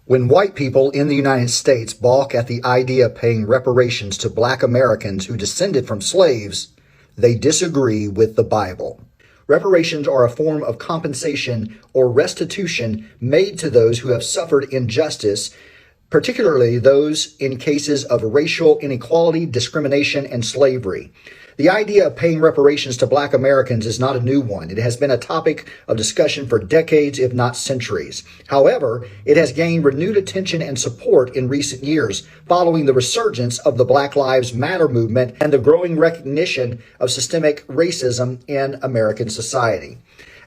When white people in the United States balk at the idea of paying reparations to black Americans who descended from slaves, they disagree with the Bible. Reparations are a form of compensation or restitution made to those who have suffered injustice, particularly those in cases of racial inequality, discrimination, and slavery. The idea of paying reparations to black Americans is not a new one. It has been a topic of discussion for decades, if not centuries. However, it has gained renewed attention and support in recent years, following the resurgence of the Black Lives Matter movement and the growing recognition of systemic racism in American society.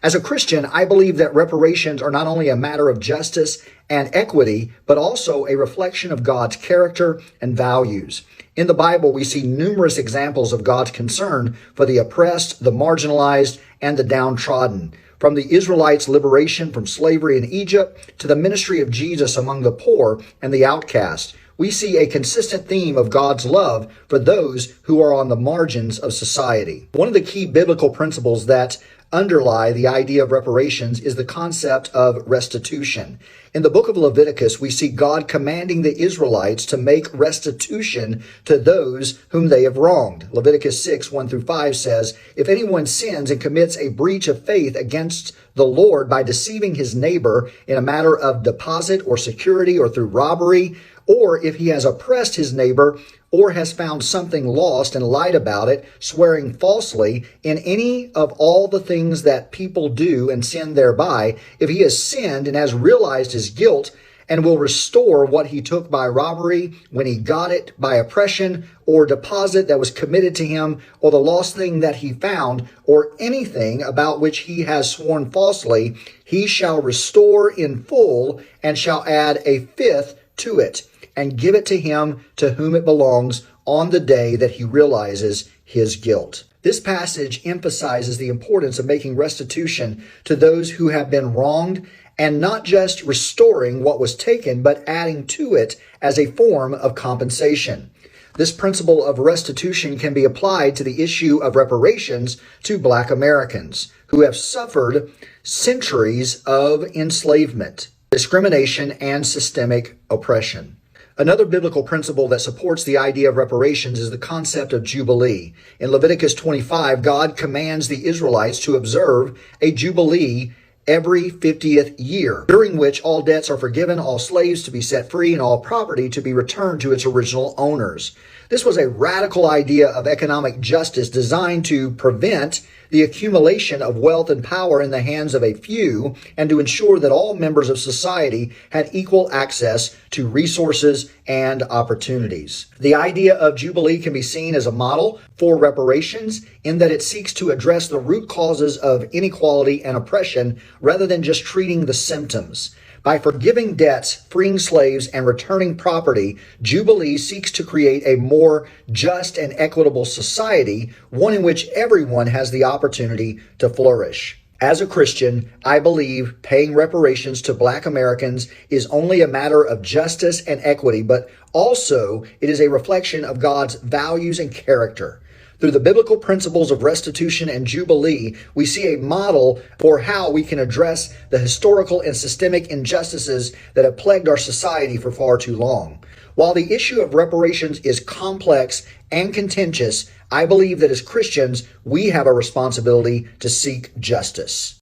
As a Christian, I believe that reparations are not only a matter of justice and equity, but also a reflection of God's character and values. In the Bible, we see numerous examples of God's concern for the oppressed, the marginalized, and the downtrodden. From the Israelites' liberation from slavery in Egypt to the ministry of Jesus among the poor and the outcast, we see a consistent theme of God's love for those who are on the margins of society. One of the key biblical principles that underlie the idea of reparations is the concept of restitution. In the book of Leviticus, we see God commanding the Israelites to make restitution to those whom they have wronged. Leviticus 6, 1 through 5 says, "If anyone sins and commits a breach of faith against the Lord by deceiving his neighbor in a matter of deposit or security or through robbery, or if he has oppressed his neighbor or has found something lost and lied about it, swearing falsely in any of all the things that people do and sin thereby, if he has sinned and has realized his guilt and will restore what he took by robbery when he got it by oppression or deposit that was committed to him, or the lost thing that he found, or anything about which he has sworn falsely, he shall restore in full and shall add a fifth to it, and give it to him to whom it belongs on the day that he realizes his guilt." This passage emphasizes the importance of making restitution to those who have been wronged, and not just restoring what was taken, but adding to it as a form of compensation. This principle of restitution can be applied to the issue of reparations to black Americans who have suffered centuries of enslavement, discrimination, and systemic oppression. Another biblical principle that supports the idea of reparations is the concept of Jubilee. In Leviticus 25, God commands the Israelites to observe a Jubilee every 50th year, during which all debts are forgiven, all slaves to be set free, and all property to be returned to its original owners. This was a radical idea of economic justice designed to prevent the accumulation of wealth and power in the hands of a few, and to ensure that all members of society had equal access to resources and opportunities. The idea of Jubilee can be seen as a model for reparations in that it seeks to address the root causes of inequality and oppression rather than just treating the symptoms. By forgiving debts, freeing slaves, and returning property, Jubilee seeks to create a more just and equitable society, one in which everyone has the opportunity to flourish. As a Christian, I believe paying reparations to black Americans is only a matter of justice and equity, but also it is a reflection of God's values and character. Through the biblical principles of restitution and Jubilee, we see a model for how we can address the historical and systemic injustices that have plagued our society for far too long. While the issue of reparations is complex and contentious, I believe that as Christians, we have a responsibility to seek justice.